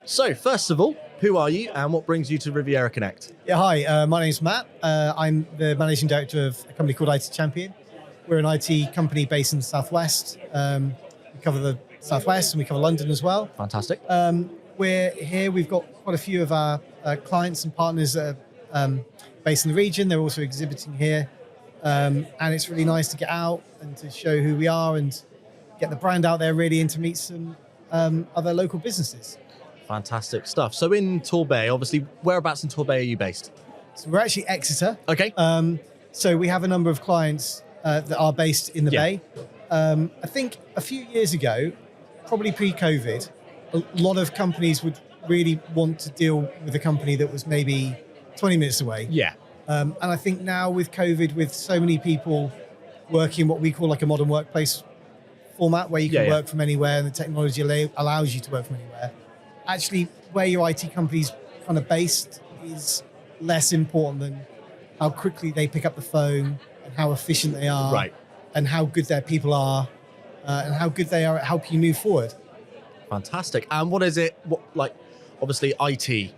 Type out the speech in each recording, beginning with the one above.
So, first of all, who are you and what brings you to Riviera Connect? Yeah, hi, my name's Matt. I'm the managing director of a company called IT Champion. We're an IT company based in the Southwest. We cover the Southwest and we cover London as well. Fantastic. We're here, we've got quite a few of our clients and partners that are based in the region. They're also exhibiting here. And it's really nice to get out and to show who we are and get the brand out there really and to meet some other local businesses. Fantastic stuff. So in Torbay, obviously, whereabouts in Torbay are you based? So we're actually Exeter. Okay. So we have a number of clients that are based in the Bay. I think a few years ago, probably pre-COVID, a lot of companies would really want to deal with a company that was maybe 20 minutes away. Yeah. And I think now with COVID, with so many people working what we call like a modern workplace format, where you can work from anywhere and the technology allows you to work from anywhere, actually where your IT company's kind of based is less important than how quickly they pick up the phone and how efficient they are, Right. and how good their people are, and how good they are at helping you move forward. Fantastic. And what is it, obviously IT,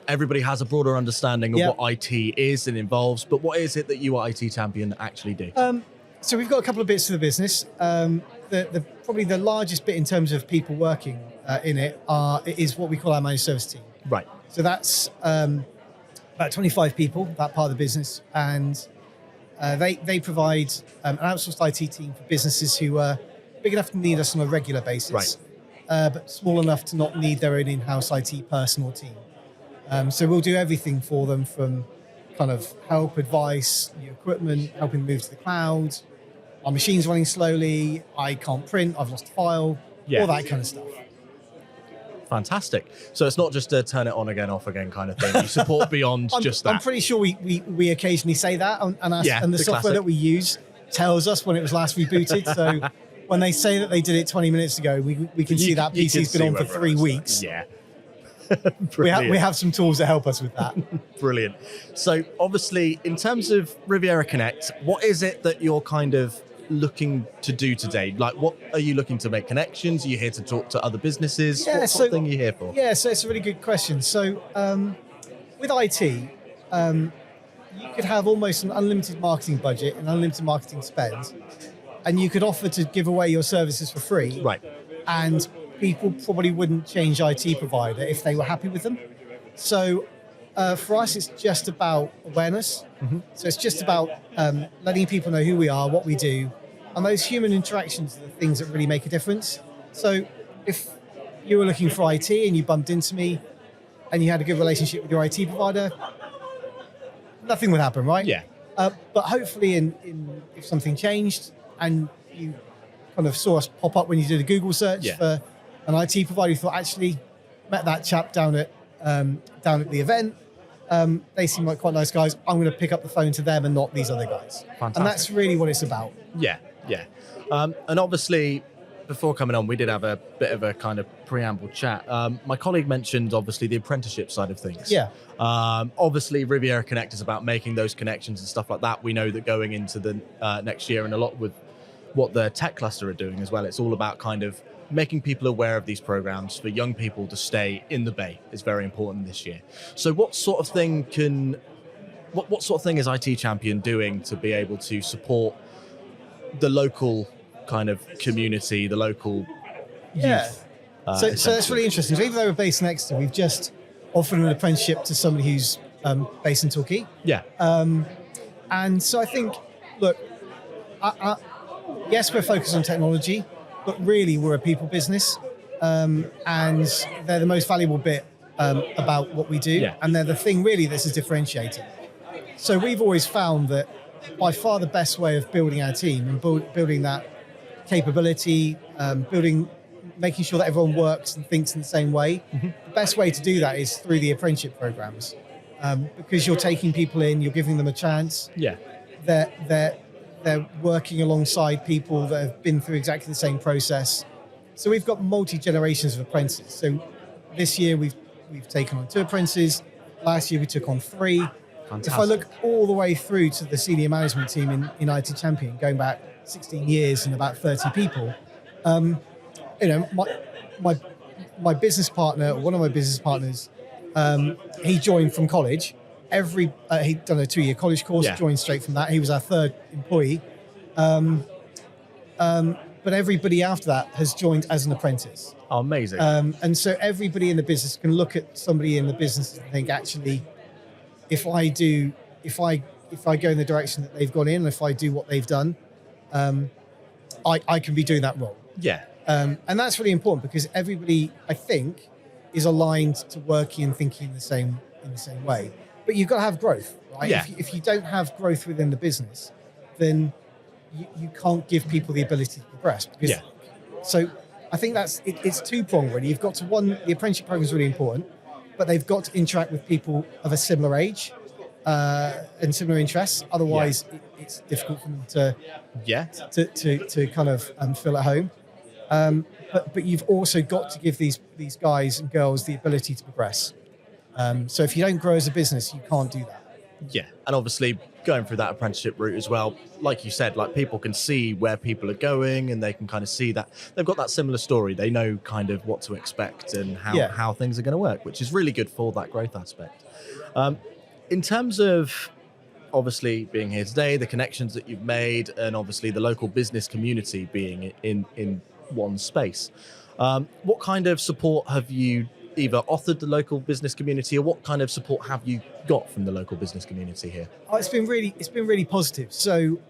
everybody has a broader understanding of what IT is and involves, but what is it that you at IT Champion actually do? So we've got a couple of bits to the business. Probably the largest bit in terms of people working in it is what we call our managed service team. Right. So that's about 25 people, that part of the business, and they provide an outsourced IT team for businesses who are big enough to need us on a regular basis, but small enough to not need their own in-house IT person or team. So we'll do everything for them, from kind of help, advice, new equipment, helping them move to the cloud. Our machine's running slowly, I can't print, I've lost a file, all that kind of stuff. Fantastic. So it's not just a turn it on again, off again kind of thing. You support beyond just that. I'm pretty sure we occasionally say that, and the software that we use tells us when it was last rebooted. So when they say that they did it 20 minutes ago, we can see that PC's been on for 3 weeks. Yeah. we have some tools that help us with that. Brilliant. So obviously, in terms of Riviera Connect, what is it that you're kind of looking to do today? Like, what are you looking to make connections? Are you here to talk to other businesses? What sort of thing are you here for? Yeah, so it's a really good question. So with IT, you could have almost an unlimited marketing budget and unlimited marketing spend, and you could offer to give away your services for free. Right. And people probably wouldn't change IT provider if they were happy with them. So for us, it's just about awareness. Mm-hmm. So it's just about letting people know who we are, what we do, and those human interactions are the things that really make a difference. So if you were looking for IT and you bumped into me and you had a good relationship with your IT provider, nothing would happen, right? Yeah. But hopefully if something changed and you kind of saw us pop up when you did a Google search for an IT provider, you thought, actually, met that chap down at the event. They seem like quite nice guys. I'm going to pick up the phone to them and not these other guys. Fantastic. And that's really what it's about. Yeah. And obviously, before coming on, we did have a bit of a kind of preamble chat. My colleague mentioned, obviously, the apprenticeship side of things. Yeah. Obviously, Riviera Connect is about making those connections and stuff like that. We know that going into the next year, and a lot with what the tech cluster are doing as well, it's all about kind of making people aware of these programs for young people to stay in the Bay is very important this year. So what sort of thing is IT Champion doing to be able to support the local kind of community, the local youth? So that's really interesting. So even though we're based in Exeter, we've just offered an apprenticeship to somebody who's based in Torquay. Yeah. And so I think, look, yes, we're focused on technology, but really we're a people business, and they're the most valuable bit about what we do, and they're the thing really that's a differentiator. So we've always found that by far the best way of building our team and building that capability, making sure that everyone works and thinks in the same way, the best way to do that is through the apprenticeship programs, because you're taking people in, you're giving them a chance. Yeah. They're working alongside people that have been through exactly the same process. So we've got multi-generations of apprentices. So this year we've taken on 2 apprentices. Last year we took on 3. Fantastic. If I look all the way through to the senior management team in IT Champion, going back 16 years and about 30 people, my my business partner, one of my business partners, he joined from college. He'd done a 2-year college course, Yeah. joined straight from that. He was our third employee. But everybody after that has joined as an apprentice. Oh, amazing. And so everybody in the business can look at somebody in the business and think, actually, if I go in the direction that they've gone in, if I do what they've done, I can be doing that role. Yeah. And that's really important because everybody, I think, is aligned to working and thinking in the same way. But you've got to have growth, right? Yeah. If you don't have growth within the business, then you can't give people the ability to progress. Because, Yeah. So I think it's two-pronged, really. You've got to, one, the apprenticeship program is really important, but they've got to interact with people of a similar age and similar interests. Otherwise, it's difficult for them to kind of feel at home. But you've also got to give these guys and girls the ability to progress. So if you don't grow as a business, you can't do that. Yeah, and obviously going through that apprenticeship route as well, like you said, like people can see where people are going and they can kind of see that they've got that similar story. They know kind of what to expect and how things are going to work, which is really good for that growth aspect. In terms of obviously being here today, the connections that you've made, and obviously the local business community being in one space, what kind of support have you either offered the local business community, or what kind of support have you got from the local business community here? Oh, it's been really positive. So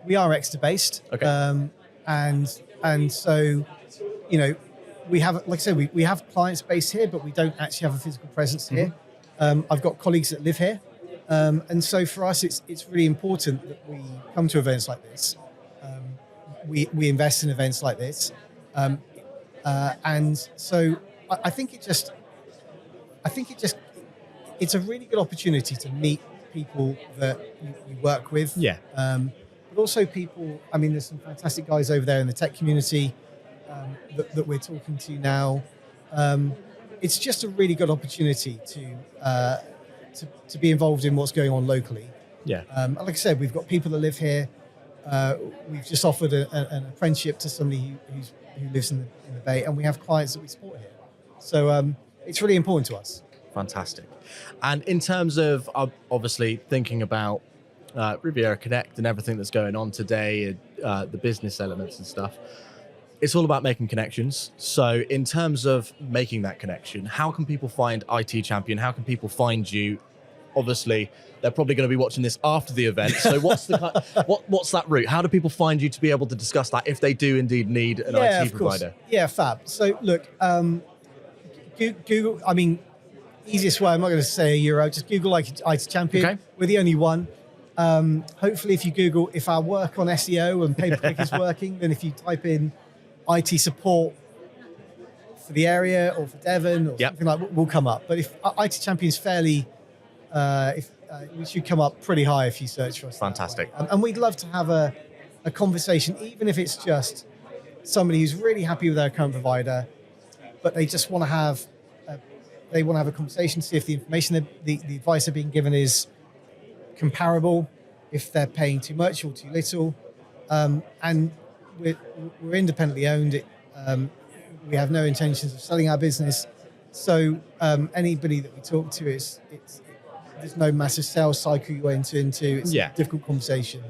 we are Exeter based, Okay. and so we have, like I said, we have clients based here, but we don't actually have a physical presence here. I've got colleagues that live here, and so for us, it's really important that we come to events like this. We invest in events like this, and so I think it's a really good opportunity to meet people that you work with. Yeah. But also people, I mean, there's some fantastic guys over there in the tech community that we're talking to now. It's just a really good opportunity to be involved in what's going on locally. Yeah. And like I said, we've got people that live here. We've just offered an apprenticeship to somebody who lives in the Bay, and we have clients that we support here. So it's really important to us. Fantastic. And in terms of obviously thinking about Riviera Connect and everything that's going on today, the business elements and stuff, it's all about making connections. So in terms of making that connection, how can people find IT Champion? How can people find you? Obviously, they're probably going to be watching this after the event. So what's what's that route? How do people find you to be able to discuss that if they do indeed need an IT provider? Yeah, fab. So look, Google, I mean, easiest way, I'm not going to say a euro, just Google IT Champion. Okay. We're the only one. Hopefully if you Google if our work on SEO and pay-per-click is working, then if you type in IT support for the area or for Devon or something like that, we'll come up. But if IT Champion is fairly, we should come up pretty high if you search for us. Fantastic. And we'd love to have a conversation, even if it's just somebody who's really happy with their current provider, but they just want to have a conversation, see if the information, the advice they're being given is comparable, if they're paying too much or too little. And we're independently owned. We have no intentions of selling our business. So anybody that we talk to, there's no massive sales cycle you enter into. It's a difficult conversation.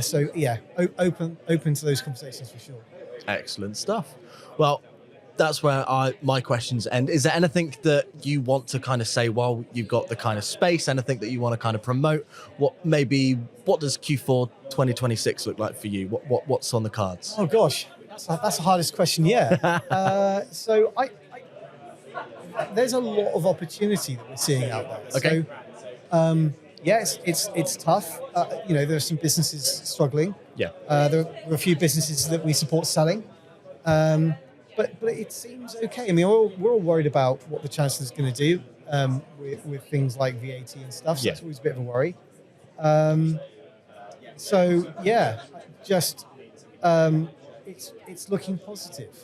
So yeah, open to those conversations for sure. Excellent stuff. Well, that's where my questions end. Is there anything that you want to kind of say while you've got the kind of space, anything that you want to kind of promote? What does Q4 2026 look like for you? What's on the cards? Oh gosh, that's the hardest question. Yeah. So there's a lot of opportunity that we're seeing out there. Okay. So, yes, it's tough. There are some businesses struggling. Yeah. There are a few businesses that we support selling. But it seems okay. I mean, we're all worried about what the Chancellor's going to do with things like VAT and stuff. So that's always a bit of a worry. So yeah, just it's looking positive.